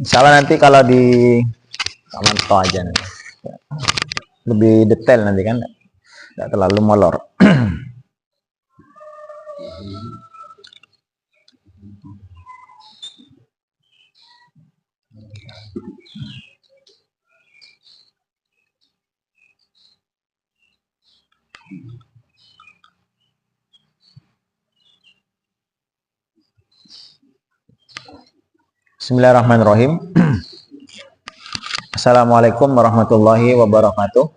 Insya Allah nanti kalau di pantau aja nanti. Lebih detail nanti kan, tidak terlalu molor. Bismillahirrahmanirrahim. Assalamualaikum warahmatullahi wabarakatuh.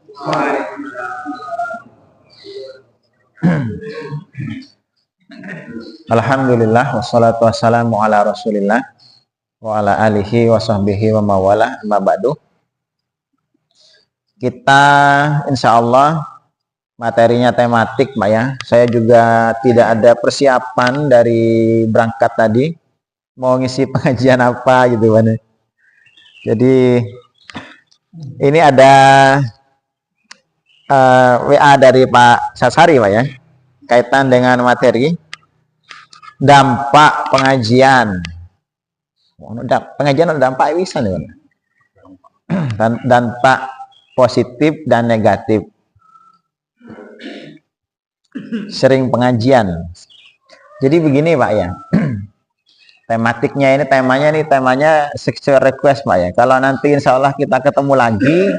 Alhamdulillah wassalatu wassalamu ala Rasulillah wa ala alihi wa sahbihi wa mawalah, amma ba'du. Kita insya Allah materinya tematik, Mbak ya. Saya juga tidak ada persiapan dari berangkat tadi mau ngisi pengajian apa gitu kan. Jadi ini ada WA dari Pak Sasari, Pak ya, kaitan dengan materi dampak pengajian. Pengajian ada dampak bisa nih, dan dampak positif dan negatif sering pengajian. Jadi begini Pak ya, temanya sesuai request Pak ya. Kalau nanti insya Allah kita ketemu lagi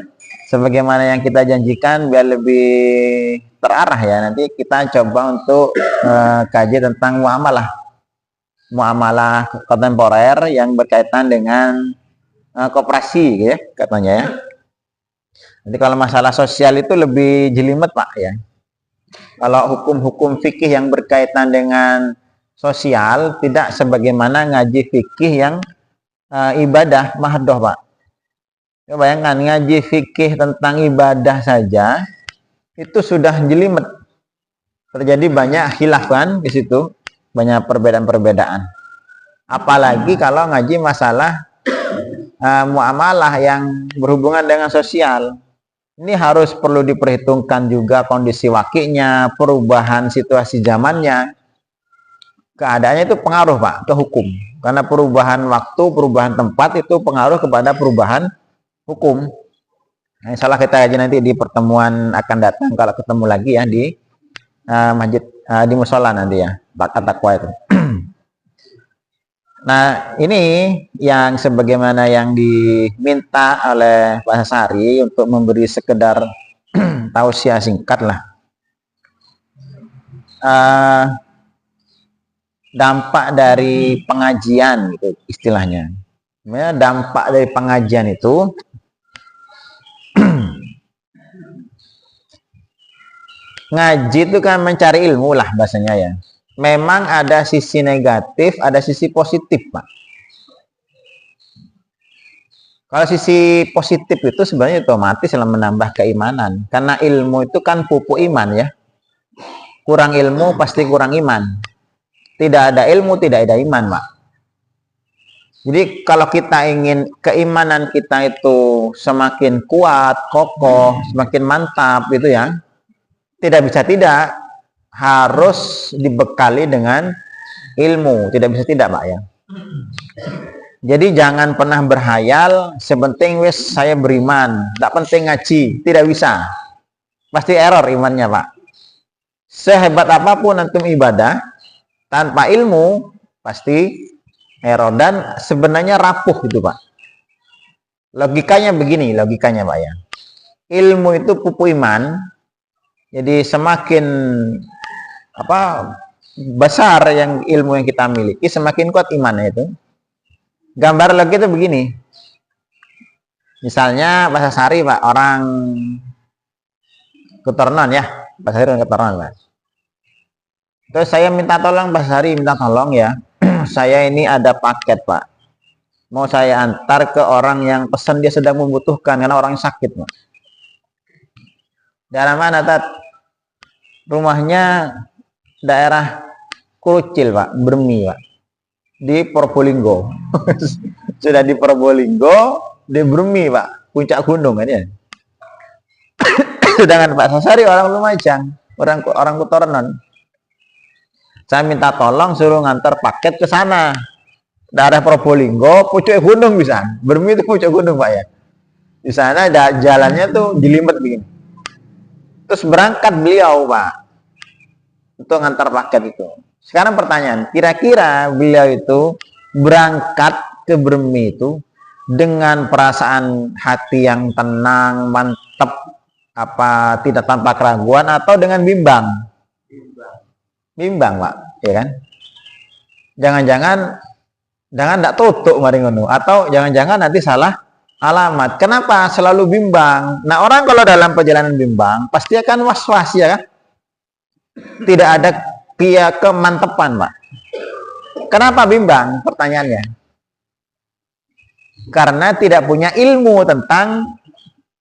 sebagaimana yang kita janjikan biar lebih terarah ya, nanti kita coba untuk kaji tentang muamalah kontemporer yang berkaitan dengan koperasi ya katanya ya. Jadi kalau masalah sosial itu lebih jelimet Pak ya. Kalau hukum-hukum fikih yang berkaitan dengan sosial tidak sebagaimana ngaji fikih yang ibadah mahdoh Pak. Ya, bayangkan ngaji fikih tentang ibadah saja itu sudah jelimet. Terjadi banyak khilaf kan di situ, banyak perbedaan-perbedaan. Apalagi kalau ngaji masalah muamalah yang berhubungan dengan sosial. Ini harus perlu diperhitungkan juga kondisi wakilnya, perubahan situasi zamannya. Keadaannya itu pengaruh Pak ke hukum. Karena perubahan waktu, perubahan tempat itu pengaruh kepada perubahan hukum. Nah, insya Allah kita aja nanti di pertemuan akan datang kalau ketemu lagi ya di masjid di musola nanti ya, bakat takwa itu. Nah, ini yang sebagaimana yang diminta oleh Pak Sasari untuk memberi sekedar tausiah singkat lah. Dampak dari pengajian gitu istilahnya. Sebenarnya dampak dari pengajian itu ngaji itu kan mencari ilmu lah bahasanya ya. Memang ada sisi negatif, ada sisi positif, Pak. Kalau sisi positif itu sebenarnya otomatis dalam menambah keimanan. Karena ilmu itu kan pupuk iman ya. Kurang ilmu pasti kurang iman. Tidak ada ilmu, tidak ada iman, Pak. Jadi kalau kita ingin keimanan kita itu semakin kuat, kokoh, semakin mantap gitu ya. Tidak bisa tidak. Harus dibekali dengan ilmu, tidak bisa tidak Pak ya. Jadi jangan pernah berhayal sepenting wis saya beriman, tak penting ngaji, tidak bisa. Pasti error imannya Pak. Sehebat apapun antum ibadah, tanpa ilmu pasti error dan sebenarnya rapuh gitu Pak. Logikanya begini, logikanya Pak ya. Ilmu itu pupuk iman. Jadi semakin besar yang ilmu yang kita miliki, semakin kuat imannya itu. Gambar lagi itu begini. Misalnya Pak Sasari Pak, orang Keturnan ya, Pak Sasari orang Keturnan Pak. Terus saya minta tolong Pak Sasari, minta tolong ya. Saya ini ada paket Pak. Mau saya antar ke orang yang pesan dia sedang membutuhkan karena orang sakit Pak. Daerah mana Tat? Rumahnya daerah Krucil Pak, Bermi Pak, di Probolinggo. Sudah di Probolinggo, di Bermi Pak, puncak gunung kan ya. Sedangkan Pak Sasari orang Lumajang, orang Kutornon. Saya minta tolong suruh ngantar paket ke sana. daerah Probolinggo, pucuk gunung bisa. Bermi itu pucuk gunung Pak ya. Di sana ada jalannya tuh jelimet begini. Terus berangkat beliau Pak untuk ngantar paket itu. Sekarang pertanyaan, kira-kira beliau itu berangkat ke Bermi itu dengan perasaan hati yang tenang, mantap, apa tidak tanpa keraguan atau dengan bimbang? Bimbang Pak, ya kan? Jangan-jangan tidak tutup mari ngono, atau jangan-jangan nanti salah alamat. Kenapa selalu bimbang? Nah, orang kalau dalam perjalanan bimbang pasti akan was-was ya kan? Tidak ada kemantepan, Pak. Kenapa bimbang? Pertanyaannya. Karena tidak punya ilmu tentang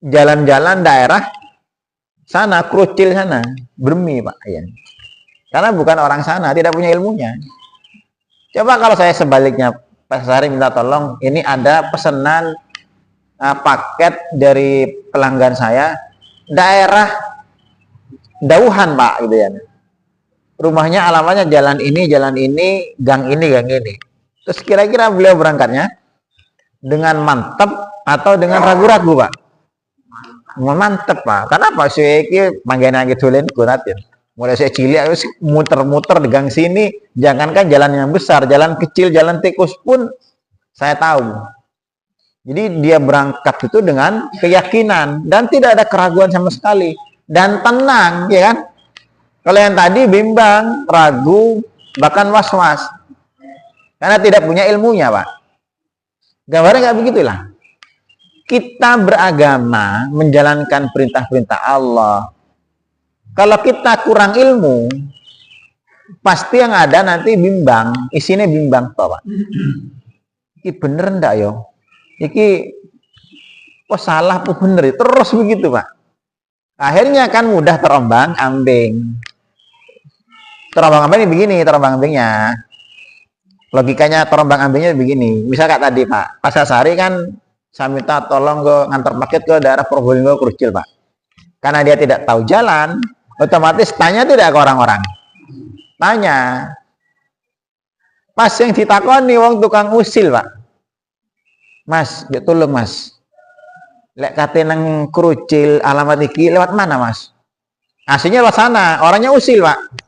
jalan-jalan daerah sana, Krucil sana, Bermi, Pak. Ya. Karena bukan orang sana, tidak punya ilmunya. Coba kalau saya sebaliknya, Pak Sari minta tolong, ini ada pesanan paket dari pelanggan saya, daerah Dauhan, Pak, gitu ya. Rumahnya alamatnya jalan ini, gang ini, gang ini. Terus kira-kira beliau berangkatnya dengan mantep atau dengan ragu-ragu, Pak? Mantep, Pak. Kenapa sih ini manggen gitu len kunatin. Mulai saya cilik harus muter-muter di gang sini, jangankan jalan yang besar, jalan kecil, jalan tikus pun saya tahu. Jadi dia berangkat itu dengan keyakinan dan tidak ada keraguan sama sekali dan tenang, ya kan? Kalau yang tadi bimbang, ragu, bahkan was-was. Karena tidak punya ilmunya, Pak. Gambarnya nggak begitulah. Kita beragama, menjalankan perintah-perintah Allah. Kalau kita kurang ilmu, pasti yang ada nanti bimbang, isinya bimbang toh, Pak. Ini bener ndak yo? Iki kok salah apa bener? Terus begitu, Pak. Akhirnya kan mudah terombang-ambing. Terombang-ambing begini, terombang-ambingnya. Logikanya terombang-ambingnya begini. Misal kayak tadi, Pak, Pak Sasari kan saya minta tolong ke ngantar paket ke daerah Probolinggo Krucil, Pak. Karena dia tidak tahu jalan, otomatis tanya tidak ke orang-orang. Tanya. Pas yang ditakoni wong tukang usil, Pak. Mas, ya tolong Mas. Lek kate nang Krucil alamat iki lewat mana, Mas? Aslinya lewat sana, orangnya usil, Pak.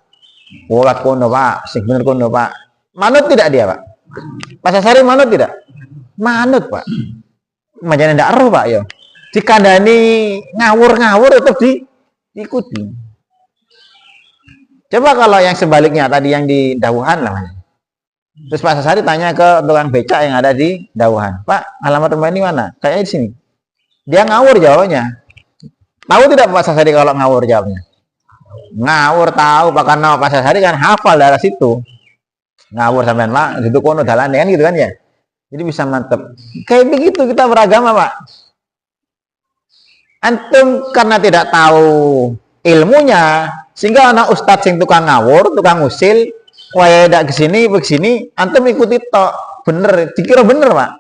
Lewat kono, Pak. Sing bener kono, Pak. Manut tidak dia, Pak? Pak Sasari manut tidak? Manut, Pak. Macam ndak roh, Pak, yo. Dikandani ngawur-ngawur tetap diikuti. Coba kalau yang sebaliknya tadi yang di Dauhan namanya. Terus Pak Sasari tanya ke tukang becak yang ada di Dauhan, Pak, alamat rumah ini mana? Kayaknya di sini. Dia ngawur jawabnya. Tahu tidak Pak Sasari kalau ngawur jawabnya? Ngawur tahu, Pak, karena Pak Sasari kan hafal dari situ. Ngawur sampean Pak, itu kono dalan kan gitu kan ya. Jadi bisa mantep. Kayak begitu kita beragama, Pak. Antum karena tidak tahu ilmunya, sehingga anak ustadz yang tukang ngawur, tukang usil, wah dak kesini, antum ikuti tok, bener, dikira bener, Pak.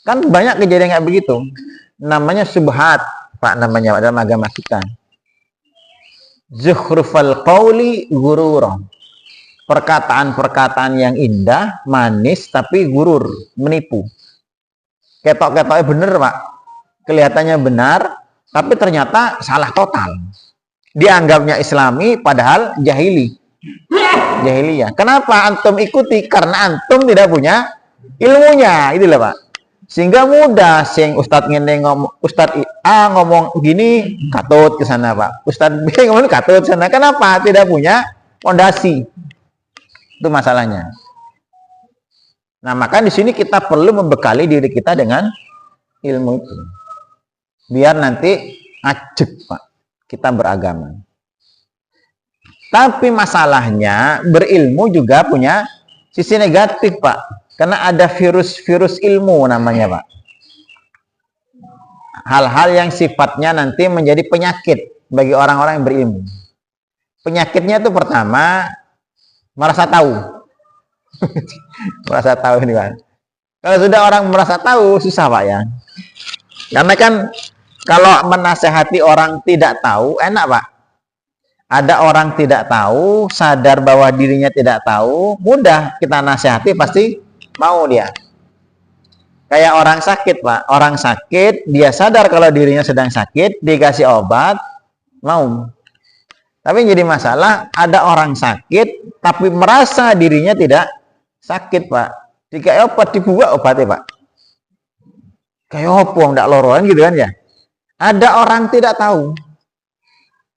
Kan banyak kejadian kayak begitu. Namanya subhat, Pak, namanya dalam agama kita. Zukhrufal qawli gururah. Perkataan-perkataan yang indah, manis, tapi gurur, menipu. Ketok-ketoknya bener, Pak. Kelihatannya benar, tapi ternyata salah total. Dianggapnya Islami, padahal jahiliyah. Kenapa antum ikuti? Karena antum tidak punya ilmunya, itulah, Pak. Sehingga mudah sing Ustadz ngene ngomong, Ustadz A ngomong gini, katut ke sana, Pak. Ustadz B ngomong katut ke sana. Kenapa? Tidak punya fondasi. Itu masalahnya. Nah, maka di sini kita perlu membekali diri kita dengan ilmu itu. Biar nanti ajek, Pak, kita beragama. Tapi masalahnya berilmu juga punya sisi negatif, Pak. Karena ada virus-virus ilmu namanya, Pak. Hal-hal yang sifatnya nanti menjadi penyakit bagi orang-orang yang berilmu. Penyakitnya itu pertama, merasa tahu. Merasa tahu ini, Pak. Kalau sudah orang merasa tahu, susah, Pak, ya. Karena kan kalau menasehati orang tidak tahu, enak, Pak. Ada orang tidak tahu, sadar bahwa dirinya tidak tahu, mudah kita nasihati, pasti mau dia. Kayak orang sakit, Pak. Orang sakit, dia sadar kalau dirinya sedang sakit, dikasih obat, mau. Tapi yang jadi masalah, ada orang sakit, tapi merasa dirinya tidak sakit, Pak. Jika obat dibuat obatnya, Pak. Kayak opong, tidak loroan gitu kan ya. Ada orang tidak tahu.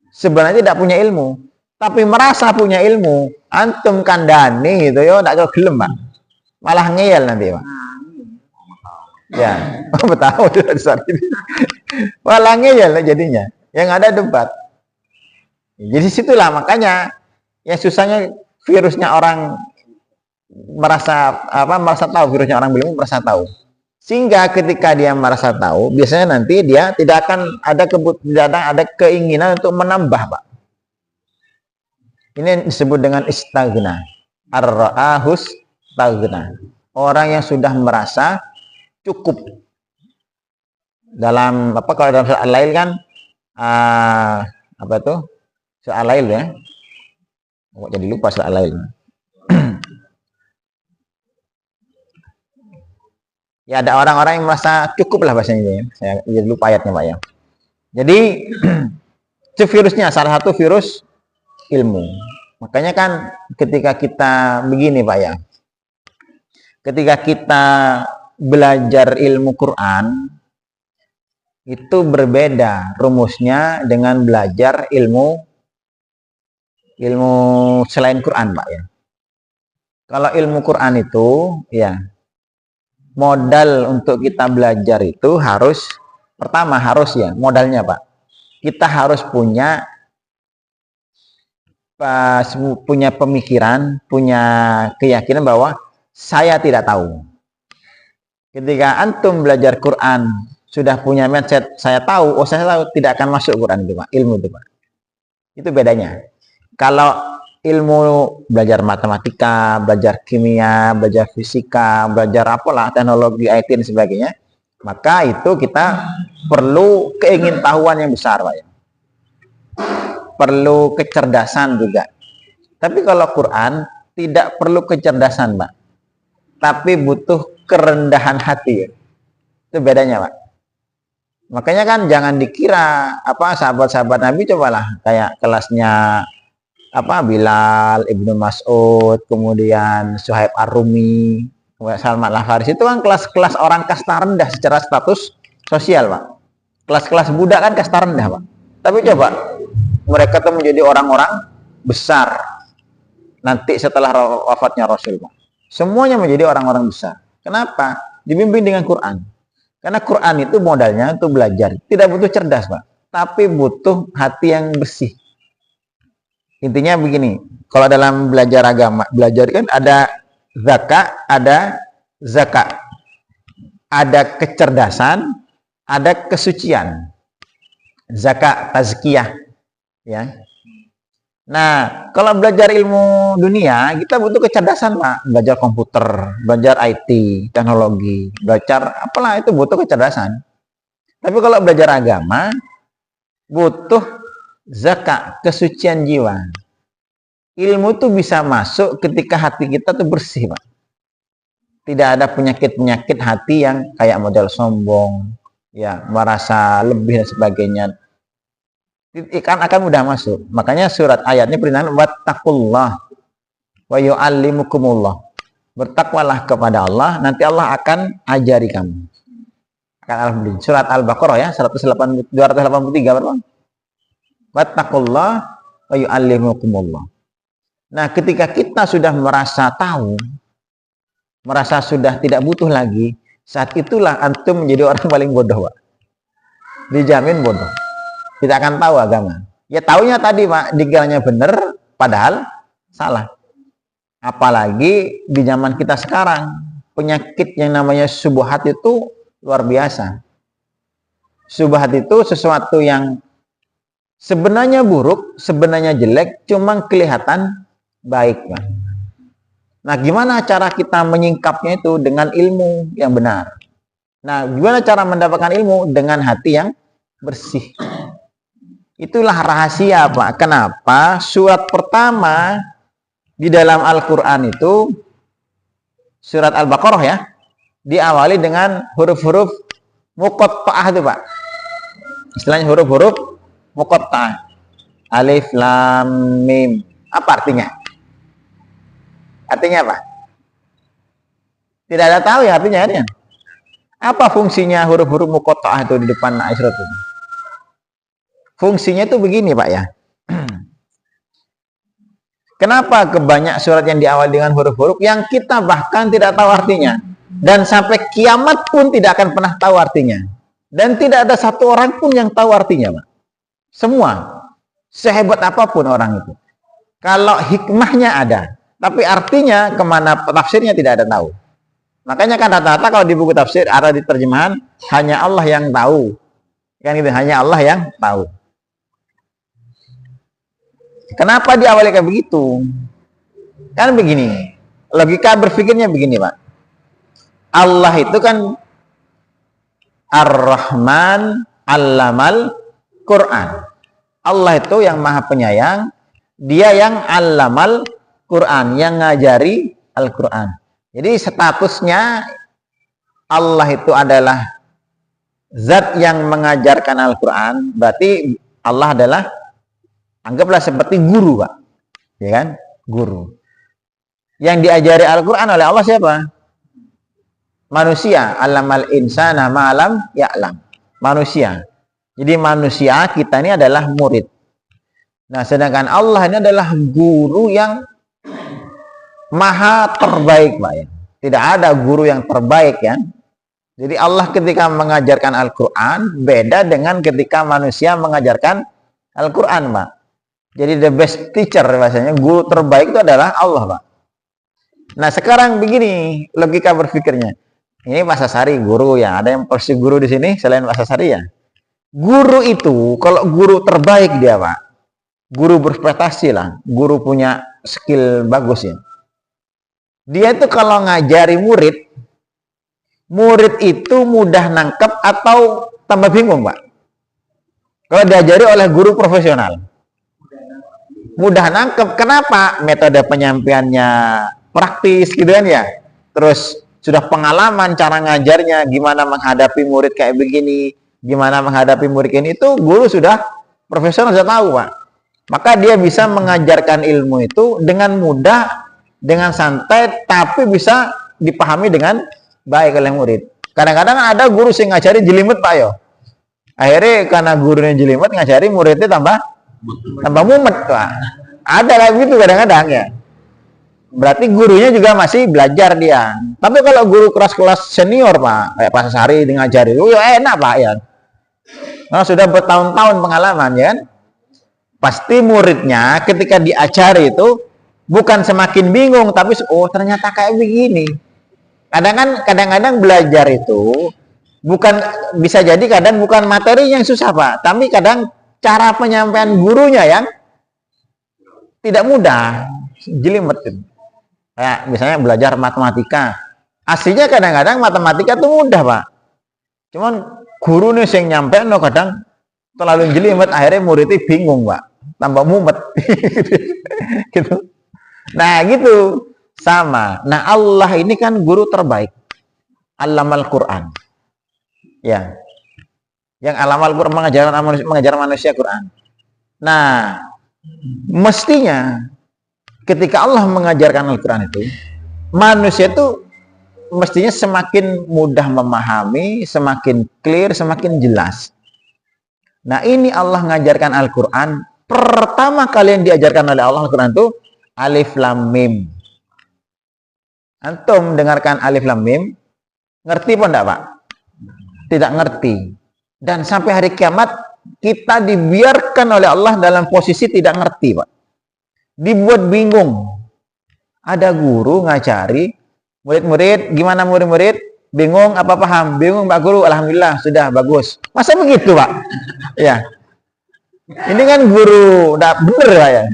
Sebenarnya tidak punya ilmu. Tapi merasa punya ilmu. Antum kandani gitu ya, tidak gelem, Pak. Malah ngeyel nanti, Pak. Ya, tahu malah ngeyel jadinya. Yang ada debat. Jadi situlah makanya yang susahnya virusnya orang merasa tahu, virusnya orang berilmu merasa tahu. Sehingga ketika dia merasa tahu, biasanya nanti dia tidak akan ada keinginan untuk menambah, Pak. Ini disebut dengan istaghna. Ar-ra'ahus istaghna. Orang yang sudah merasa cukup. Dalam kalau dalam surat Al-Lail kan surat Al-Lail ya. Kok jadi lupa surat Al-Lail. Ya ada orang-orang yang merasa cukup lah bahasanya ini. Saya jadi lupa ayatnya, Pak ya. Jadi itu virusnya, salah satu virus ilmu. Makanya kan ketika kita begini, Pak ya. Ketika kita belajar ilmu Quran itu berbeda rumusnya dengan belajar ilmu selain Quran, Pak ya. Kalau ilmu Quran itu ya modal untuk kita belajar itu pertama harus ya modalnya, Pak. Kita harus punya pemikiran, punya keyakinan bahwa saya tidak tahu. Ketika antum belajar Quran sudah punya mindset saya tahu, saya tahu, tidak akan masuk Quran itu, Pak. Ilmu itu, Pak. Itu bedanya. Kalau ilmu belajar matematika, belajar kimia, belajar fisika, belajar apalah teknologi IT dan sebagainya, maka itu kita perlu keingintahuan yang besar, Pak. Perlu kecerdasan juga. Tapi kalau Quran tidak perlu kecerdasan, Pak. Tapi butuh kerendahan hati. Itu bedanya, Pak. Makanya kan jangan dikira sahabat-sahabat Nabi cobalah kayak kelasnya Bilal, Ibnu Mas'ud, kemudian Suhaib Ar-Rumi, Salman Al-Farisi, itu kan kelas-kelas orang kasta rendah secara status sosial, Pak. Kelas-kelas budak kan kasta rendah, Pak. Tapi coba mereka tuh menjadi orang-orang besar nanti setelah wafatnya Rasul, Pak. Semuanya menjadi orang-orang besar. Kenapa? Dibimbing dengan Quran. Karena Quran itu modalnya untuk belajar. Tidak butuh cerdas, Pak. Tapi butuh hati yang bersih. Intinya begini. Kalau dalam belajar agama, belajar kan ada zakat, ada zakat. Ada kecerdasan, ada kesucian. Zakat, tazkiyah. Ya. Nah, kalau belajar ilmu dunia, kita butuh kecerdasan, Pak. Belajar komputer, belajar IT, teknologi, belajar apalah itu butuh kecerdasan. Tapi kalau belajar agama, butuh zakat, kesucian jiwa. Ilmu itu bisa masuk ketika hati kita tuh bersih, Pak. Tidak ada penyakit-penyakit hati yang kayak model sombong, ya, merasa lebih dan sebagainya. Akan mudah masuk. Makanya surat ayatnya perintah wattaqullah wa yu'allimukumullah. Bertakwalah kepada Allah, nanti Allah akan ajari kamu. Akan surat Al-Baqarah ya, 283 berapa? Wattaqullah wa yu'allimukumullah. Nah, ketika kita sudah merasa tahu, merasa sudah tidak butuh lagi, saat itulah antum menjadi orang paling bodoh, Pak. Dijamin bodoh. Kita akan tahu agama. Ya taunya tadi, Pak, dikiranya benar, padahal salah. Apalagi di zaman kita sekarang, penyakit yang namanya syubhat itu luar biasa. Syubhat itu sesuatu yang sebenarnya buruk, sebenarnya jelek, cuma kelihatan baik, Pak. Nah, gimana cara kita menyingkapnya itu dengan ilmu yang benar? Nah, gimana cara mendapatkan ilmu? Dengan hati yang bersih. Itulah rahasia, Pak. Kenapa surat pertama di dalam Al-Quran itu surat Al-Baqarah ya, diawali dengan huruf-huruf muqatta'ah itu Pak. Istilahnya huruf-huruf muqatta'ah. Alif, lam, mim. Apa artinya? Artinya apa? Tidak ada tahu ya artinya. Apa fungsinya huruf-huruf muqatta'ah itu di depan surat itu? Fungsinya itu begini Pak ya. Kenapa kebanyak surat yang diawali dengan huruf-huruf yang kita bahkan tidak tahu artinya? Dan sampai kiamat pun tidak akan pernah tahu artinya. Dan tidak ada satu orang pun yang tahu artinya Pak. Semua. Sehebat apapun orang itu. Kalau hikmahnya ada. Tapi artinya kemana tafsirnya tidak ada tahu. Makanya kan rata-rata kalau di buku tafsir ada di terjemahan hanya Allah yang tahu. Kan gitu, hanya Allah yang tahu. Kenapa diawali kayak begitu? Kan begini, logika berpikirnya begini Pak. Allah itu kan Ar-Rahman Allamal Quran. Allah itu yang maha penyayang, dia yang Allamal Quran, yang ngajari Al-Quran. Jadi statusnya Allah itu adalah zat yang mengajarkan Al-Quran, berarti Allah adalah, anggaplah seperti guru Pak, ya kan? Guru. Yang diajari Al-Quran oleh Allah siapa? Manusia. Allamal insana ma'alam ya'lam. Manusia. Jadi manusia kita ini adalah murid. Nah, sedangkan Allah ini adalah guru yang maha terbaik Pak ya. Tidak ada guru yang terbaik ya. Jadi Allah ketika mengajarkan Al-Quran beda dengan ketika manusia mengajarkan Al-Quran Pak. Jadi the best teacher bahasanya, guru terbaik itu adalah Allah Pak. Nah sekarang begini logika berpikirnya. Ini Pak Sasari guru ya, ada yang posisi guru di sini selain Pak Sasari ya. Guru itu kalau guru terbaik dia Pak, guru berprestasi lah, guru punya skill bagus ya. Dia itu kalau ngajari murid, murid itu mudah nangkep atau tambah bingung Pak? Kalau diajari oleh guru profesional, mudah nangkep. Kenapa? Metode penyampaiannya praktis gitu kan ya. Terus sudah pengalaman cara ngajarnya, gimana menghadapi murid kayak begini, gimana menghadapi murid ini, itu guru sudah profesional, sudah tahu Pak. Maka dia bisa mengajarkan ilmu itu dengan mudah, dengan santai, tapi bisa dipahami dengan baik oleh murid. Kadang-kadang ada guru yang ngajari jelimet Pak yo. Akhirnya karena gurunya jelimet ngajari muridnya tambah mumet Pak. Ada kayak gitu kadang-kadang ya. Berarti gurunya juga masih belajar dia. Tapi kalau guru kelas-kelas senior Pak, kayak Pak Sasari ngajari, ya enak Pak ya. Nah, sudah bertahun-tahun pengalaman ya kan. Pasti muridnya ketika diajari itu bukan semakin bingung, tapi oh ternyata kayak begini. Kadang-kadang belajar itu bukan, bisa jadi kadang bukan materi yang susah Pak, tapi kadang cara penyampaian gurunya yang tidak mudah, jelimet. Kayak misalnya belajar matematika, aslinya kadang-kadang matematika itu mudah Pak, cuman guru nih yang nyampe no kadang terlalu jelimet, akhirnya muridnya bingung Pak, tambah mumet. Gitu. Nah gitu sama. Nah Allah ini kan guru terbaik, Allamal Quran ya, yang Allamal Quran, mengajar manusia Quran. Nah mestinya ketika Allah mengajarkan Al-Quran itu, manusia itu mestinya semakin mudah memahami, semakin clear, semakin jelas. Nah ini Allah mengajarkan Al-Quran, pertama kali yang diajarkan oleh Allah Al-Quran itu Alif Lam Mim. Antum dengarkan Alif Lam Mim, ngerti pun enggak Pak? Tidak ngerti. Dan sampai hari kiamat kita dibiarkan oleh Allah dalam posisi tidak ngerti Pak. Dibuat bingung. Ada guru ngajari murid-murid, gimana murid-murid? Bingung apa paham? Bingung Pak Guru, alhamdulillah sudah bagus. Masa begitu Pak? Ya. Ini kan guru udah bener Pak ya.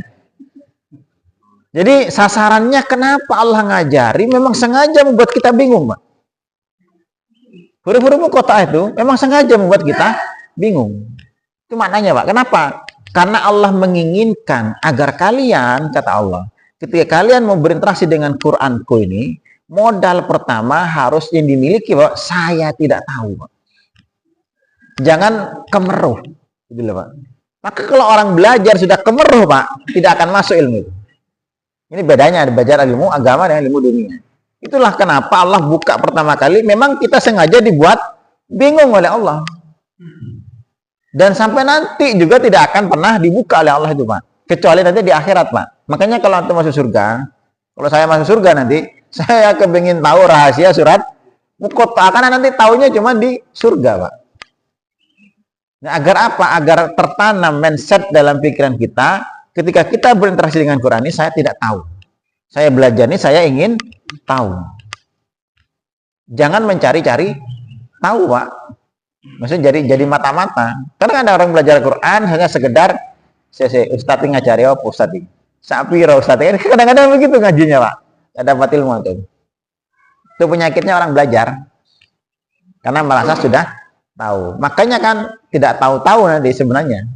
Jadi sasarannya kenapa Allah ngajari memang sengaja membuat kita bingung Pak. Huruf-huruf kota itu memang sengaja membuat kita bingung. Itu maknanya Pak. Kenapa? Karena Allah menginginkan agar kalian, kata Allah, ketika kalian mau berinteraksi dengan Quranku ini, modal pertama harus yang dimiliki, Pak, saya tidak tahu, Pak. Jangan kemeruh, gitu loh, Pak. Maka kalau orang belajar sudah kemeruh, Pak, tidak akan masuk ilmu itu. Ini bedanya belajar ilmu agama dengan ilmu dunia. Itulah kenapa Allah buka pertama kali, memang kita sengaja dibuat bingung oleh Allah. Dan sampai nanti juga tidak akan pernah dibuka oleh Allah itu, Pak. Kecuali nanti di akhirat, Pak. Makanya kalau antum masuk surga, kalau saya masuk surga nanti, saya kepingin tahu rahasia surat Muqatta'ah, karena nanti tahunya cuma di surga, Pak. Nah, agar apa? Agar tertanam mindset dalam pikiran kita, ketika kita berinteraksi dengan Quran ini, saya tidak tahu. Saya belajar ini, saya ingin tahu. Jangan mencari-cari tahu, Pak. Maksudnya jadi mata-mata. Karena ada orang belajar Quran hanya sekedar Ustaz ngajari apa Ustaz ini. Sapira Ustaz ini kadang-kadang begitu ngajinya, Pak. Tidak dapat ilmu itu. Itu penyakitnya orang belajar. Karena merasa sudah tahu. Makanya kan tidak tahu-tahu nanti sebenarnya.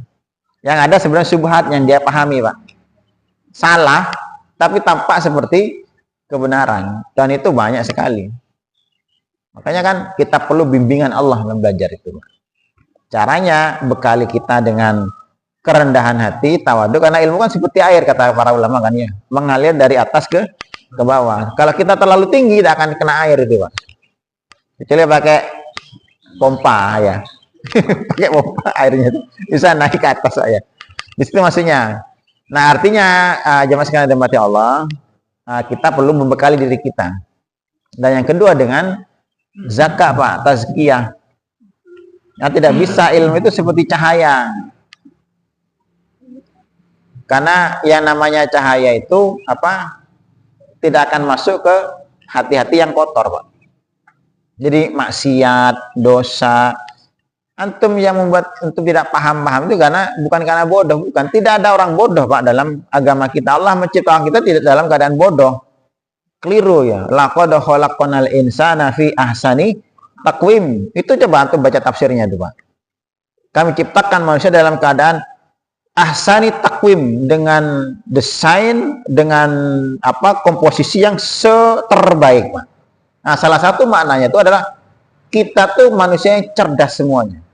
Yang ada sebenarnya syubhat yang dia pahami, Pak. Salah, tapi tampak seperti kebenaran. Dan itu banyak sekali. Makanya kan kita perlu bimbingan Allah dalam belajar itu. Caranya bekali kita dengan kerendahan hati, tawadhu, karena ilmu kan seperti air kata para ulama kan ya, mengalir dari atas ke bawah. Kalau kita terlalu tinggi tidak akan kena air itu, Pak. Kecuali pakai pompa ya. Pakai pompa airnya itu bisa naik ke atas saya. Di situ maksudnya. Nah, artinya jemaah sekalian dirahmati Allah, kita perlu membekali diri kita. Dan yang kedua dengan zakat, Pak, tazkiyah. Nah, tidak bisa ilmu itu seperti cahaya. Karena yang namanya cahaya itu apa? Tidak akan masuk ke hati-hati yang kotor, Pak. Jadi maksiat, dosa, antum yang membuat antum tidak paham itu bukan karena bodoh, bukan. Tidak ada orang bodoh, Pak, dalam agama kita. Allah menciptakan kita tidak dalam keadaan bodoh. Keliru ya. Laqad khalaqnal insana fi ahsani taqwim. Itu coba antum baca tafsirnya itu, Pak. Kami ciptakan manusia dalam keadaan ahsani taqwim, dengan desain, dengan komposisi yang terbaik, Pak. Nah, salah satu maknanya itu adalah kita tuh manusia yang cerdas semuanya.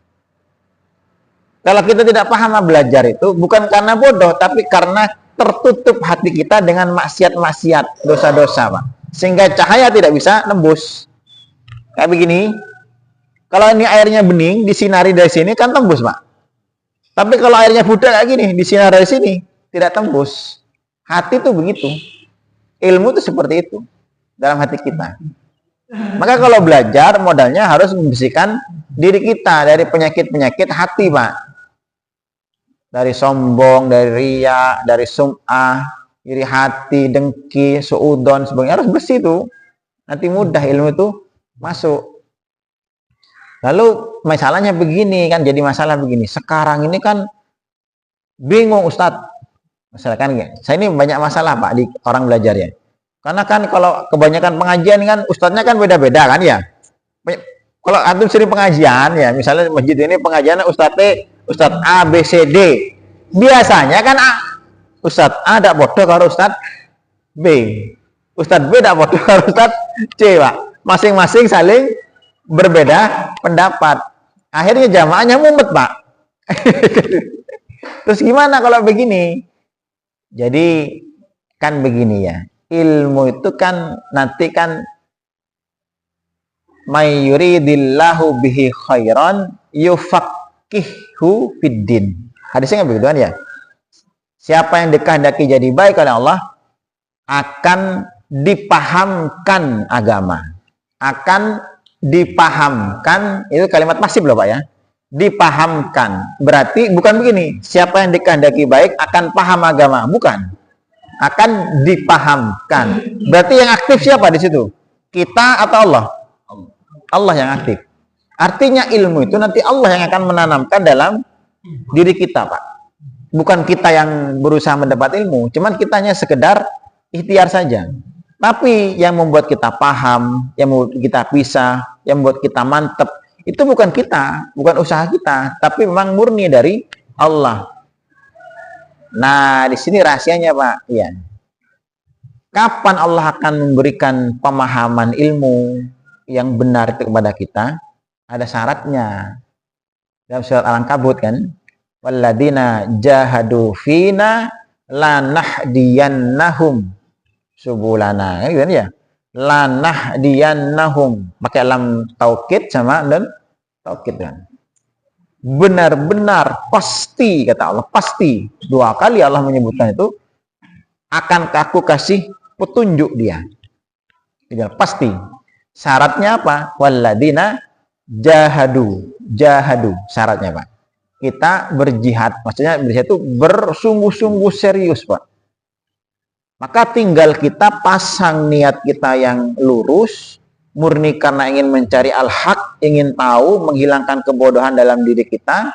Kalau kita tidak paham belajar itu bukan karena bodoh, tapi karena tertutup hati kita dengan maksiat-maksiat, dosa-dosa, Pak. Sehingga cahaya tidak bisa nembus. Kayak begini, kalau ini airnya bening, disinari dari sini kan tembus, Pak. Tapi kalau airnya budak kayak gini, disinari dari sini, tidak tembus. Hati itu begitu. Ilmu itu seperti itu dalam hati kita. Maka kalau belajar, modalnya harus membersihkan diri kita dari penyakit-penyakit hati, Pak. Dari sombong, dari riya, dari sum'ah, iri hati, dengki, suudon, sebagainya harus bersih tuh. Nanti mudah ilmu itu masuk. Lalu masalahnya begini kan, jadi masalah begini. Sekarang ini kan bingung, Ustadz. Masalah kan, saya ini banyak masalah, Pak, di orang belajar ya. Karena kan kalau kebanyakan pengajian kan ustadznya kan beda-beda kan ya. Kalau antum sering pengajian ya, misalnya masjid ini pengajian Ustadz A, B, C, D. Biasanya kan Ustadz A tidak bodoh kalau Ustadz B. Ustadz B tidak bodoh kalau Ustadz C, Pak. Masing-masing saling berbeda pendapat. Akhirnya jamaahnya mumet, Pak. Terus gimana kalau begini? Jadi kan begini ya. Ilmu itu kan nanti kan may yuridillahu bihi khairan yufaqihu fiddin. Hadisnya nggak begitu kan ya? Siapa yang dikehendaki jadi baik oleh Allah akan dipahamkan agama. Akan dipahamkan, itu kalimat pasif loh, Pak ya. Dipahamkan. Berarti bukan begini, siapa yang dikehendaki baik akan paham agama, bukan. Akan dipahamkan. Berarti yang aktif siapa di situ? Kita atau Allah? Allah yang aktif. Artinya ilmu itu nanti Allah yang akan menanamkan dalam diri kita, Pak. Bukan kita yang berusaha mendapat ilmu, cuman kitanya sekedar ikhtiar saja. Tapi yang membuat kita paham, yang membuat kita pisah, yang membuat kita mantep, itu bukan kita, bukan usaha kita, tapi memang murni dari Allah. Nah, di sini rahasianya, Pak. Iya. kapan Allah akan memberikan pemahaman ilmu yang benar itu kepada kita? Ada syaratnya. Dalam surat Al-Ankabut kan, walladzina jahadu fina lanahdiyannahum subulana. Kan ya? Lanahdiyannahum. Pakai lam taukid sama dan taukid kan. Benar-benar pasti kata Allah, pasti. 2 kali Allah menyebutkan itu, akan aku kasih petunjuk dia. Pasti. Syaratnya apa? Walladzina jahadu. Syaratnya Pak. Kita berjihad. Maksudnya berjihad itu bersungguh-sungguh serius Pak. Maka tinggal kita pasang niat kita yang lurus, murni karena ingin mencari al-haq, ingin tahu, menghilangkan kebodohan dalam diri kita,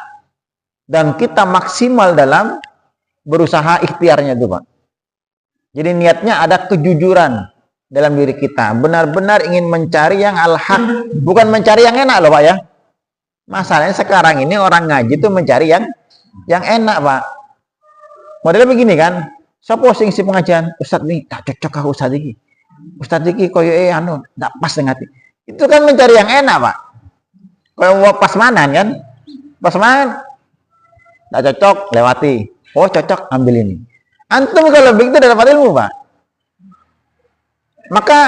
dan kita maksimal dalam berusaha ikhtiarnya itu Pak. Jadi niatnya ada kejujuran dalam diri kita, benar-benar ingin mencari yang al-haq, bukan mencari yang enak loh Pak ya. Masalahnya sekarang ini orang ngaji itu mencari yang enak Pak. Modelnya begini kan, so posting si pengajian, Ustadz nih, tak cocok aku Ustadz ini. Ustadz iki koyo ndak pas dengan hati. Itu kan mencari yang enak Pak. Koyo pasmanan kan, pasmanan ndak cocok lewati. Oh cocok ambil ini. Antum kalau begitu dapat ilmu Pak. Maka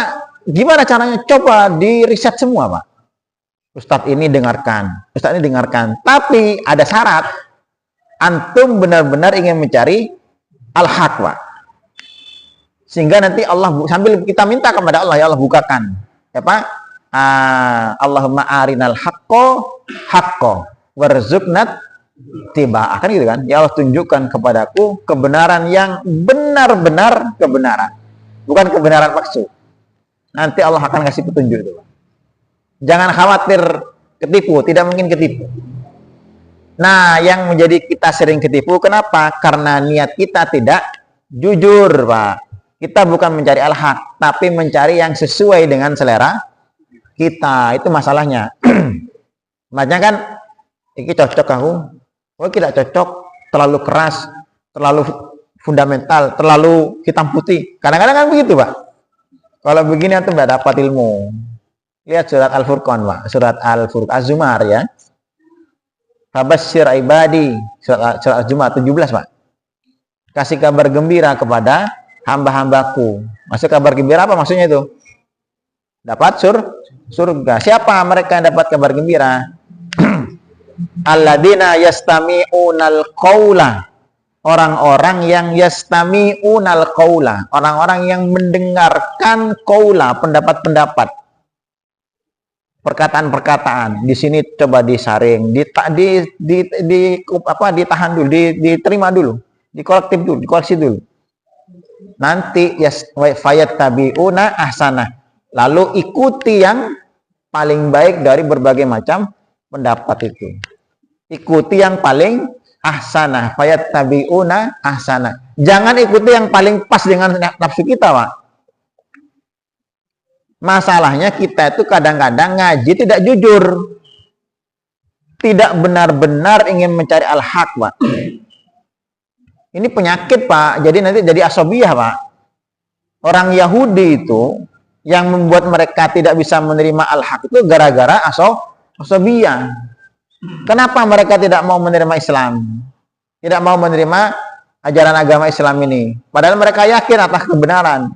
gimana caranya? Coba di riset semua Pak. Ustadz ini dengarkan, Ustadz ini dengarkan. Tapi ada syarat. Antum benar-benar ingin mencari al-haq Pak. Sehingga nanti Allah, sambil kita minta kepada Allah, ya Allah bukakan. Ya Pak? Allahumma arinal haqqo warzuqnat tiba. Akan gitu kan? Ya Allah tunjukkan kepadaku kebenaran yang benar-benar kebenaran. Bukan kebenaran maksud. Nanti Allah akan kasih petunjuk itu Pak. Jangan khawatir ketipu, tidak mungkin ketipu. Nah, yang menjadi kita sering ketipu, kenapa? Karena niat kita tidak jujur Pak. Kita bukan mencari al-haq, tapi mencari yang sesuai dengan selera kita. Itu masalahnya. Makanya kan, ini cocok aku. Oh, tidak cocok, terlalu keras, terlalu fundamental, terlalu hitam putih. Kadang-kadang kan begitu, Pak. Kalau begini antum tidak dapat ilmu. Lihat surat Al-Furqan, Pak. Surat Al-Furqan, Az-Zumar ya. Fabasyir ibadi, surat Az-Zumar 17, Pak. Kasih kabar gembira kepada hamba-hambaku. Maksud kabar gembira apa maksudnya itu? Dapat surga. Siapa mereka yang dapat kabar gembira? Alladzina yastami'unal qaula. Orang-orang yang yastami'unal qaula, orang-orang yang mendengarkan qaula, pendapat-pendapat, perkataan-perkataan. Di sini coba disaring, ditahan dulu, diterima dulu, dikolektif dulu, dikoleksi dulu. Nanti fayattabi'una ahsanah. Lalu ikuti yang paling baik dari berbagai macam pendapat itu. Ikuti yang paling ahsanah, fayattabi'una ahsanah. Jangan ikuti yang paling pas dengan nafsu kita, Pak. Masalahnya kita itu kadang-kadang ngaji tidak jujur. Tidak benar-benar ingin mencari al-haq, Pak. Ini penyakit, Pak. Jadi nanti jadi asobiyah, Pak. Orang Yahudi itu yang membuat mereka tidak bisa menerima al-haq itu gara-gara asobiyah. Kenapa mereka tidak mau menerima Islam? Tidak mau menerima ajaran agama Islam ini. Padahal mereka yakin atas kebenaran.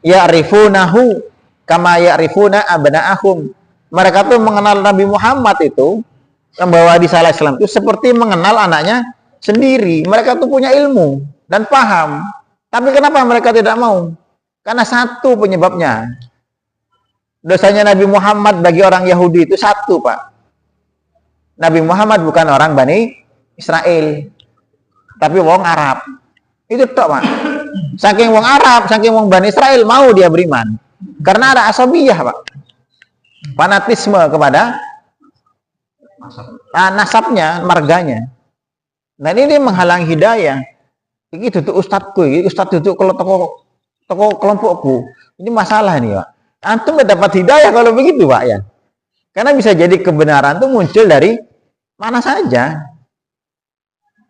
Ya'rifunahu kama ya'rifuna abna'ahum. Mereka tuh mengenal Nabi Muhammad itu, membawa risalah Islam itu seperti mengenal anaknya sendiri. Mereka tuh punya ilmu dan paham. Tapi kenapa mereka tidak mau? Karena satu penyebabnya. Dosanya Nabi Muhammad bagi orang Yahudi itu satu, Pak. Nabi Muhammad bukan orang Bani Israel, tapi wong Arab. Itu tok, Pak. Saking wong Arab, saking wong Bani Israel mau dia beriman. Karena ada asabiyah, Pak. Fanatisme kepada nasabnya, marganya. Nah ini menghalangi hidayah. Ini duduk ustadku, ini ustad duduk kalau toko kelompokku. Ini masalah nih, Pak. Antum dapat hidayah kalau begitu, Pak ya. Karena bisa jadi kebenaran itu muncul dari mana saja.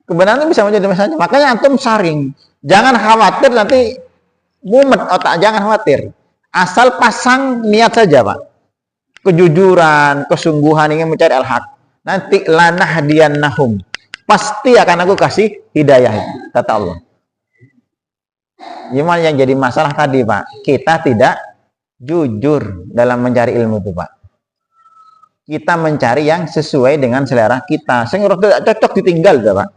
Kebenaran itu bisa muncul dari mana saja. Makanya antum saring. Jangan khawatir nanti Mumet otak, jangan khawatir. Asal pasang niat saja, Pak. Kejujuran, kesungguhan ingin mencari al-haq. Nanti lanahdiyannahum. Pasti akan aku kasih hidayah, kata Allah. Gimana yang jadi masalah tadi, Pak? Kita tidak jujur dalam mencari ilmu itu, Pak. Kita mencari yang sesuai dengan selera kita. Sehingga tidak cocok ditinggal, Pak.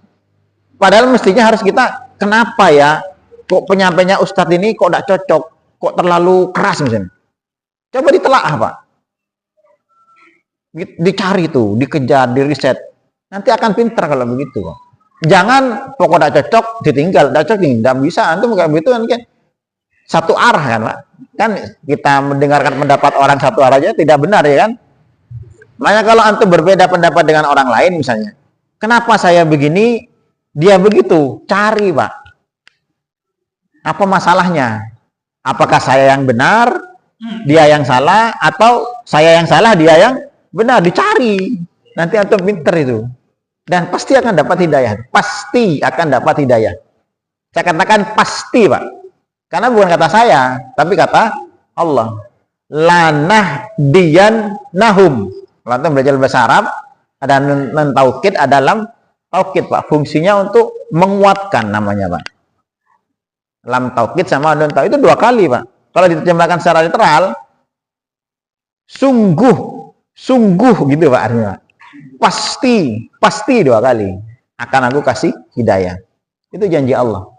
Padahal mestinya harus kita, kenapa ya? Kok penyampainya Ustadz ini kok tidak cocok? Kok terlalu keras misalnya? Coba ditelaah, Pak. Dicari tuh, dikejar, diriset. Nanti akan pintar kalau begitu, Pak. Jangan pokok tidak cocok ditinggal, tidak cocok tidak bisa. Antum kayak begitu kan satu arah kan, Pak. Kan kita mendengarkan pendapat orang satu arah aja tidak benar ya kan? Makanya kalau antum berbeda pendapat dengan orang lain misalnya, kenapa saya begini, dia begitu? Cari, Pak. Apa masalahnya? Apakah saya yang benar, dia yang salah, atau saya yang salah, dia yang benar? Dicari. Nanti antum pinter itu. Dan pasti akan dapat hidayah. Pasti akan dapat hidayah. Saya katakan pasti, Pak. Karena bukan kata saya, tapi kata Allah. Lanahdiyannahum. Kalau antum belajar bahasa Arab, ada nun taukid, ada lam taukid, Pak. Fungsinya untuk menguatkan namanya, Pak. Lam taukid sama nun taukid itu dua kali, Pak. Kalau diterjemahkan secara literal, sungguh gitu, Pak, artinya. Pasti dua kali akan aku kasih hidayah. Itu janji Allah.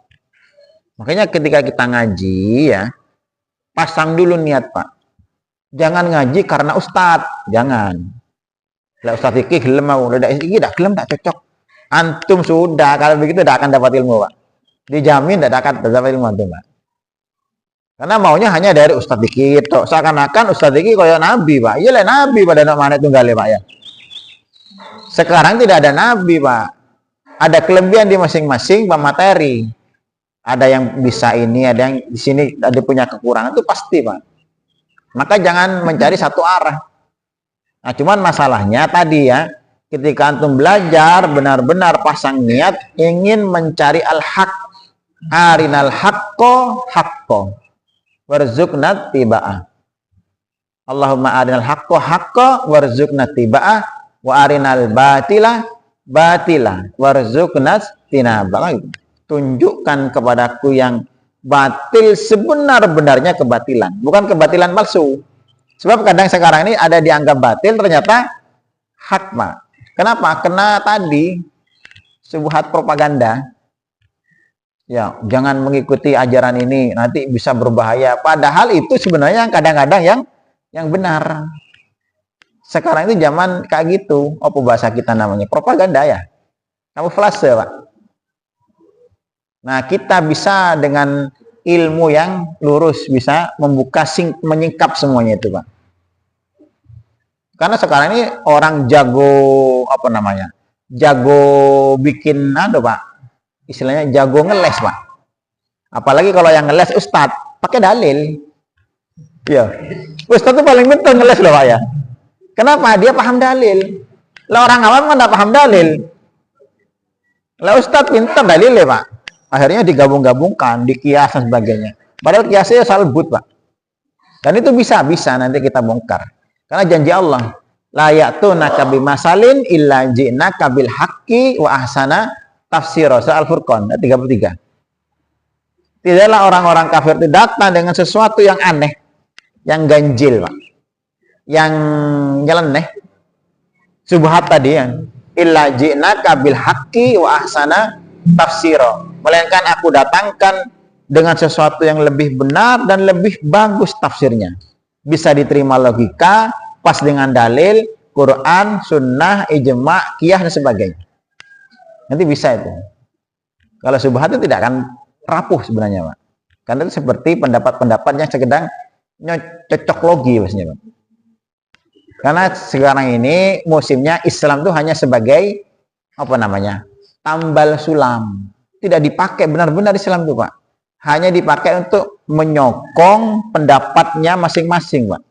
Makanya ketika kita ngaji ya, pasang dulu niat, Pak. Jangan ngaji karena ustadz, jangan. Lah ustadz iki gelem mau, iki dak gelem tak cocok. Antum sudah kalau begitu tidak akan dapat ilmu, Pak. Dijamin tidak akan dapat ilmu antum, Pak. Karena maunya hanya dari ustadz iki tok. Seakan-akan ustadz iki koyo nabi, Pak. Iya lah nabi pada nak mana tunggale, Pak ya. Sekarang tidak ada nabi, Pak. Ada kelebihan di masing-masing pemateri. Ada yang bisa ini, ada yang di sini ada punya kekurangan, itu pasti, Pak. Maka jangan mencari satu arah. Nah, cuman masalahnya tadi ya, ketika antum belajar benar-benar pasang niat ingin mencari al-haq. Arinal haqqo warzuqna tiba'ah. Allahumma arinal haqqo warzuqna tiba'ah. Wa arinal batila warzuqnas tinabah. Tunjukkan kepadaku yang batil sebenar-benarnya kebatilan, bukan kebatilan palsu. Sebab kadang sekarang ini ada dianggap batil ternyata hak, Pak. Kenapa? Karena tadi syubhat propaganda. Ya, jangan mengikuti ajaran ini, nanti bisa berbahaya. Padahal itu sebenarnya kadang-kadang yang benar. Sekarang itu zaman kayak gitu. Apa bahasa kita namanya? Propaganda ya. Kamuflase, Pak. Nah, kita bisa dengan ilmu yang lurus bisa membuka, menyingkap semuanya itu, Pak. Karena sekarang ini orang jago apa namanya? Jago bikin Pak. Istilahnya jago ngeles, Pak. Apalagi kalau yang ngeles ustadz, pakai dalil. Iya. Ustadz itu paling pintar ngeles loh, Pak ya. Kenapa? Dia paham dalil. Lah orang awam kan tidak paham dalil. Lah ustadz pintar dalil ya, Pak. Akhirnya digabung-gabungkan, dikias dan sebagainya. Padahal kiasnya salbut, Pak. Dan itu bisa nanti kita bongkar. Karena janji Allah, la ya'tunaka bimasalin illa ji'naka bil haqqi wa ahsana tafsira. Al-Furqan 33. Tidaklah orang-orang kafir itu datang dengan sesuatu yang aneh, yang ganjil, Pak. Yang nyeleneh, subhat tadi ya, illa ji'naka bil haqqi wa ahsana tafsira, melainkan aku datangkan dengan sesuatu yang lebih benar dan lebih bagus tafsirnya, bisa diterima logika, pas dengan dalil Quran, sunnah, ijma', qiyas dan sebagainya. Nanti bisa itu. Kalau subhat itu tidak akan rapuh sebenarnya, Pak. Karena itu seperti pendapat-pendapat yang sekedar cocok logi maksudnya, Pak. Karena sekarang ini musimnya Islam itu hanya sebagai apa namanya? Tambal sulam. Tidak dipakai benar-benar Islam itu, Pak. Hanya dipakai untuk menyokong pendapatnya masing-masing, Pak.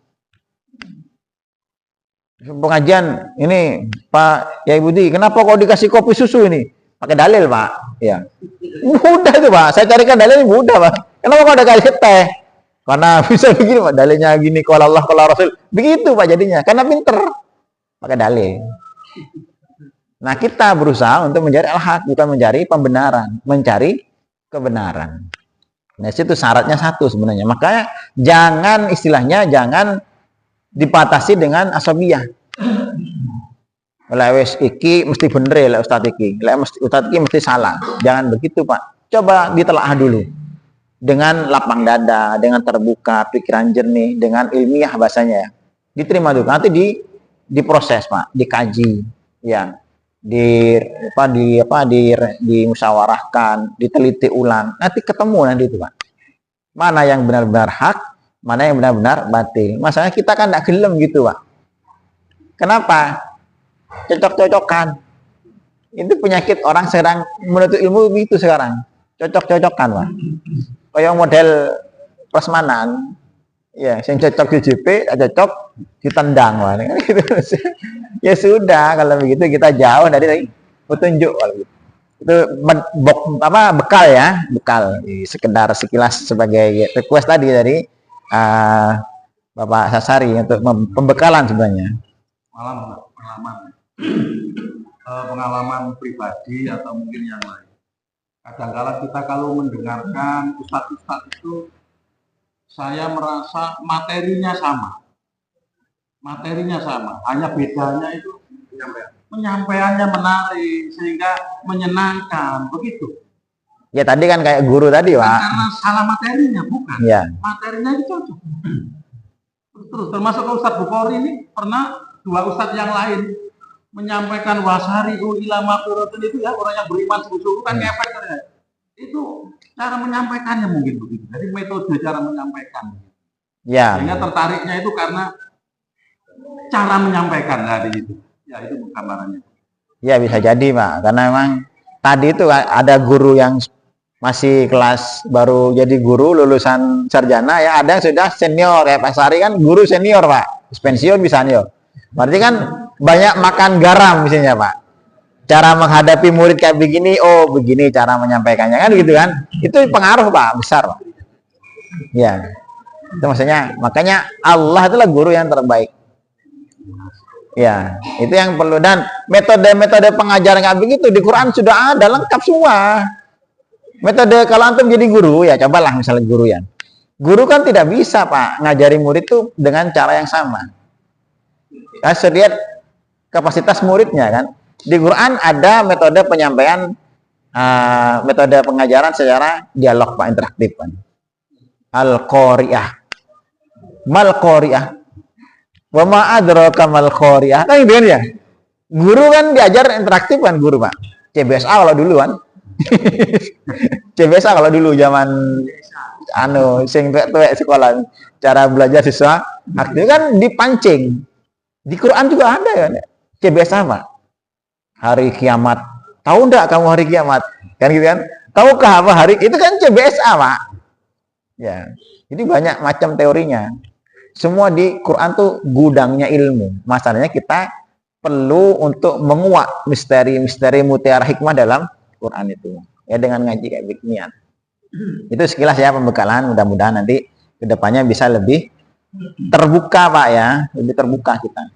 Pengajian ini Pak Yai Budi, kenapa kok dikasih kopi susu ini? Pakai dalil, Pak. Ya. Mudah itu, Pak. Saya carikan dalil mudah, Pak. Kenapa kok ada kasih teh? Karena bisa begini, Pak. Dalilnya gini, kalau Allah, kalau Rasul. Begitu, Pak, jadinya. Karena pinter. Pakai dalil. Nah, kita berusaha untuk mencari al-haq, bukan mencari pembenaran. Mencari kebenaran. Nah, itu syaratnya satu sebenarnya. Makanya jangan istilahnya, jangan dipatasi dengan asabiyah. Lewes iki mesti bener lah Ustadz iki. Ustadz iki mesti salah. Jangan begitu, Pak. Coba ditelaah dulu. Dengan lapang dada, dengan terbuka, pikiran jernih, dengan ilmiah bahasanya ya. Diterima dulu. Nanti diproses, Pak, dikaji, ya. Dimusyawarahkan, diteliti ulang. Nanti ketemu nanti itu, Pak. Mana yang benar-benar hak, mana yang benar-benar batil. Masalahnya kita kan tidak gelem gitu, Pak. Kenapa? Cocok-cocokan. Itu penyakit orang sedang menuntut ilmu itu sekarang. Cocok-cocokan, Pak. Kayak model prasmanan. Ya, yang cocok di JP, cocok ditendang, Pak. Ya sudah, kalau begitu kita jauh dari petunjuk kalau gitu. Itu bekal ya, bekal. Sekedar sekilas sebagai request tadi dari Bapak Sasari untuk pembekalan sebenarnya. Pengalaman pribadi atau mungkin yang lain. Kadang-kala kita kalau mendengarkan ustadz-ustadz itu, saya merasa materinya sama, hanya bedanya itu penyampaiannya menarik sehingga menyenangkan, begitu. Ya tadi kan kayak guru tadi, Pak. Karena salah materinya, bukan. Ya. Materinya itu cocok. Terus termasuk Ustadz Bukhari ini pernah dua ustadz yang lain menyampaikan wasari'u ila maghfiratin itu ya, orang yang beriman sungguh-sungguh kan ngefek ya. Itu cara menyampaikannya mungkin begitu. Jadi metode cara menyampaikan. Ya. Sehingga tertariknya itu karena cara menyampaikan dari itu. Ya itu gambarannya. Ya bisa jadi, Pak. Karena memang tadi itu ada guru yang masih kelas baru jadi guru lulusan sarjana ya, ada yang sudah senior kayak Pak Sari kan guru senior, Pak. Pensiun bisa senior. Berarti kan banyak makan garam misalnya, Pak. Cara menghadapi murid kayak begini, oh begini cara menyampaikannya kan gitu kan. Itu pengaruh, Pak, besar, Pak. Ya. Itu maksudnya, makanya Allah itulah guru yang terbaik. Ya, itu yang perlu. Dan metode-metode pengajaran kayak begitu di Quran sudah ada lengkap semua. Metode kalau antum jadi guru ya, cobalah misalnya guru ya. Guru kan tidak bisa, Pak, ngajari murid itu dengan cara yang sama. Saya lihat kapasitas muridnya kan. Di Quran ada metode penyampaian, metode pengajaran secara dialog, Pak, interaktif kan. Al-Qari'ah. Mal-Qari'ah. Wa ma adraka mal-Qari'ah. Kan gitu kan ya. Guru kan diajar interaktif kan guru, Pak. CBSA kalau dulu kan. CBSA kalau dulu zaman sing tuwek sekolah, cara belajar siswa aktif kan dipancing. Di Quran juga ada kan. CBSA, Pak. Hari kiamat. Tahu enggak kamu hari kiamat? Kan gitu kan? Tahukah apa hari? Itu kan CBSA, Pak. Ya. Jadi banyak macam teorinya. Semua di Quran tuh gudangnya ilmu. Masalahnya kita perlu untuk menguak misteri-misteri mutiara hikmah dalam Quran itu. Ya dengan ngaji kayak beginian. Itu sekilas ya pembekalan. Mudah-mudahan nanti kedepannya bisa lebih terbuka, Pak ya. Lebih terbuka kita.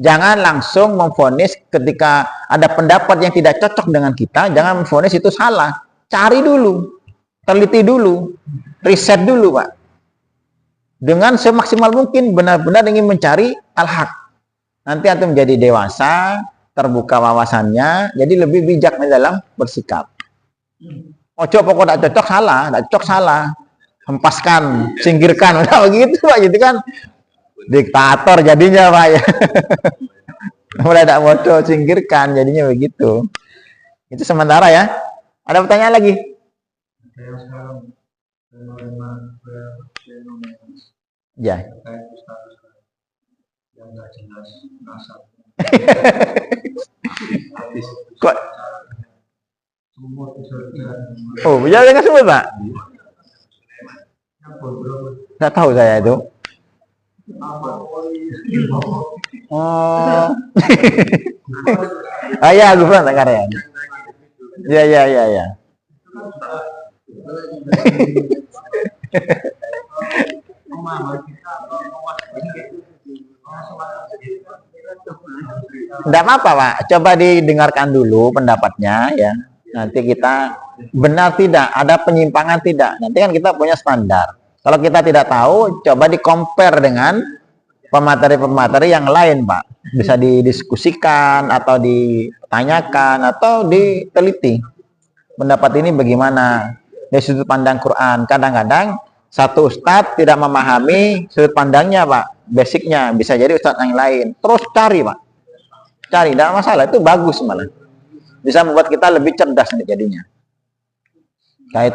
Jangan langsung memvonis ketika ada pendapat yang tidak cocok dengan kita. Jangan memvonis itu salah. Cari dulu. Teliti dulu. Riset dulu, Pak. Dengan semaksimal mungkin benar-benar ingin mencari al-haq. Nanti antum menjadi dewasa, terbuka wawasannya, jadi lebih bijak dalam bersikap. Ojo pokok tidak cocok salah, tidak cocok salah. Hempaskan, singkirkan, udah begitu, Pak, gitu kan. Diktator jadinya, Pak ya. Mulai tidak bodoh, singkirkan, jadinya begitu. Itu sementara ya. Ada pertanyaan lagi? Ya. Kok? Oh, bicara dengan semut, Pak? Nggak tahu saya itu. Oh. Ah ya, gue pernah dengar ya. Ya, ya, ya, ya. Tidak apa-apa, Pak. Coba didengarkan dulu pendapatnya ya. Nanti kita benar tidak, ada penyimpangan tidak. Nanti kan kita punya standar. Kalau kita tidak tahu, coba di-compare dengan pemateri-pemateri yang lain, Pak. Bisa didiskusikan atau ditanyakan atau diteliti. Pendapat ini bagaimana dari sudut pandang Quran. Kadang-kadang satu ustadz tidak memahami sudut pandangnya, Pak. Basicnya bisa jadi ustadz yang lain. Terus cari, Pak. Cari, tidak masalah. Itu bagus malah. Bisa membuat kita lebih cerdas nih jadinya. Kait.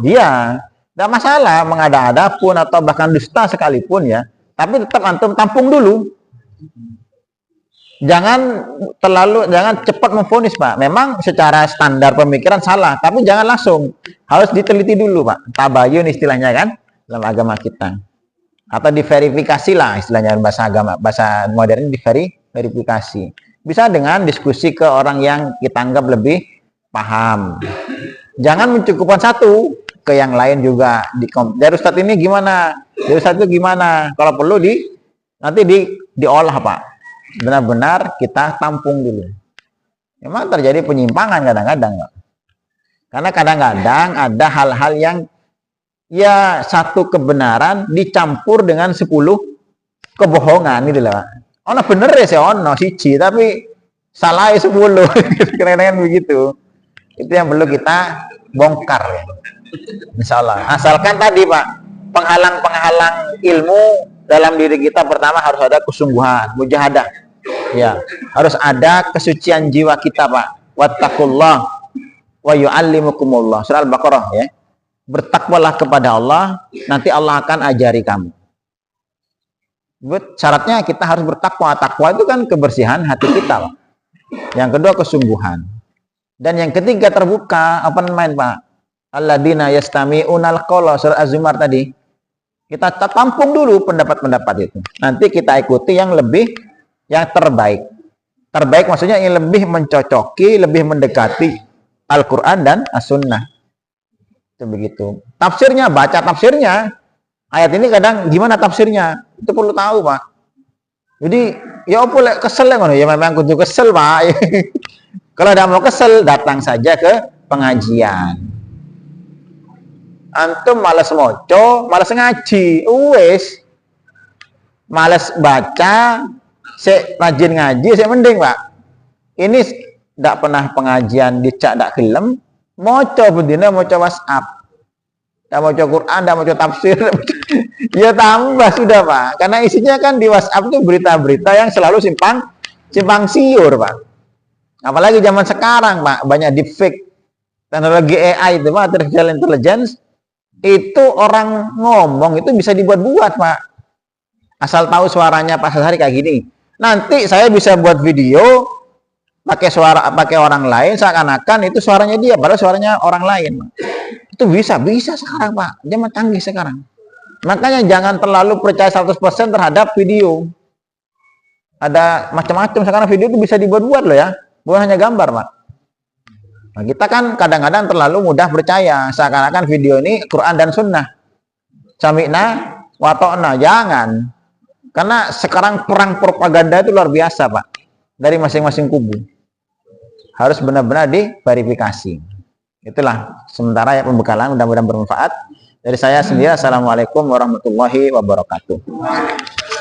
Iya, tidak masalah mengada-ada pun atau bahkan dusta sekalipun ya. Tapi tetap antum tampung dulu. Jangan cepat memvonis, Pak. Memang secara standar pemikiran salah, tapi jangan langsung. Harus diteliti dulu, Pak. Tabayun istilahnya kan dalam agama kita. Atau diverifikasi lah istilahnya bahasa agama, bahasa modern diverifikasi. Bisa dengan diskusi ke orang yang kita anggap lebih paham. Jangan mencukupkan satu, ke yang lain juga. Dari Ustadz ini gimana? Dari Ustadz itu gimana? Kalau perlu nanti diolah, Pak. Benar-benar kita tampung dulu. Memang terjadi penyimpangan kadang-kadang, Pak. Karena kadang-kadang ada hal-hal yang ya satu kebenaran dicampur dengan 10 kebohongan gitu lah, Pak. Ono bener ya sih ono siji tapi salah 10. Kira-kira begitu. Itu yang perlu kita bongkar ya. Insyaallah. Asalkan tadi, Pak, penghalang-penghalang ilmu dalam diri kita pertama harus ada kesungguhan, mujahadah. Ya, harus ada kesucian jiwa kita, Pak. Wattaqullah wa yu'allimukumullah. Surah Al-Baqarah ya. Bertakwalah kepada Allah, nanti Allah akan ajari kamu. Syaratnya kita harus bertakwa. Takwa itu kan kebersihan hati kita, Pak. Yang kedua kesungguhan. Dan yang ketiga terbuka, apa namanya, Pak? Alladzina yastami'unal qawla, surah Az-Zumar tadi. Kita tampung dulu pendapat-pendapat itu. Nanti kita ikuti yang terbaik. Terbaik maksudnya yang lebih mencocoki, lebih mendekati Al-Quran dan As-Sunnah. Itu begitu. Tafsirnya, baca tafsirnya. Ayat ini kadang gimana tafsirnya? Itu perlu tahu, Pak. Jadi, ya apa kesel ya memang kudu kesel, Pak. Kalau tidak mau kesel, datang saja ke pengajian. Antum malas moco, malas ngaji. Wes. Malas baca, rajin ngaji, saya mending, Pak. Ini tidak pernah pengajian dicak tidak gelem, moco bedina moco WhatsApp. Tidak moco Quran, tidak moco tafsir. Ya tambah sudah, Pak. Karena isinya kan di WhatsApp itu berita-berita yang selalu simpang siur, Pak. Apalagi zaman sekarang, Pak, banyak deepfake, teknologi AI itu, Pak, artificial intelligence. Itu orang ngomong itu bisa dibuat-buat, Pak. Asal tahu suaranya Pak Sasari kayak gini. Nanti saya bisa buat video pakai orang lain seakan-akan itu suaranya dia, padahal suaranya orang lain, Pak. Itu bisa sekarang, Pak. Zaman canggih sekarang. Makanya jangan terlalu percaya 100% terhadap video. Ada macam-macam sekarang video itu bisa dibuat-buat loh ya. Bukan hanya gambar, Pak. Nah, kita kan kadang-kadang terlalu mudah percaya seakan-akan video ini Quran dan Sunnah. Sami'na wa ta'na. Jangan. Karena sekarang perang propaganda itu luar biasa, Pak. Dari masing-masing kubu. Harus benar-benar diverifikasi. Itulah sementara ya pembekalan, mudah-mudahan bermanfaat. Dari saya sendiri, assalamualaikum warahmatullahi wabarakatuh.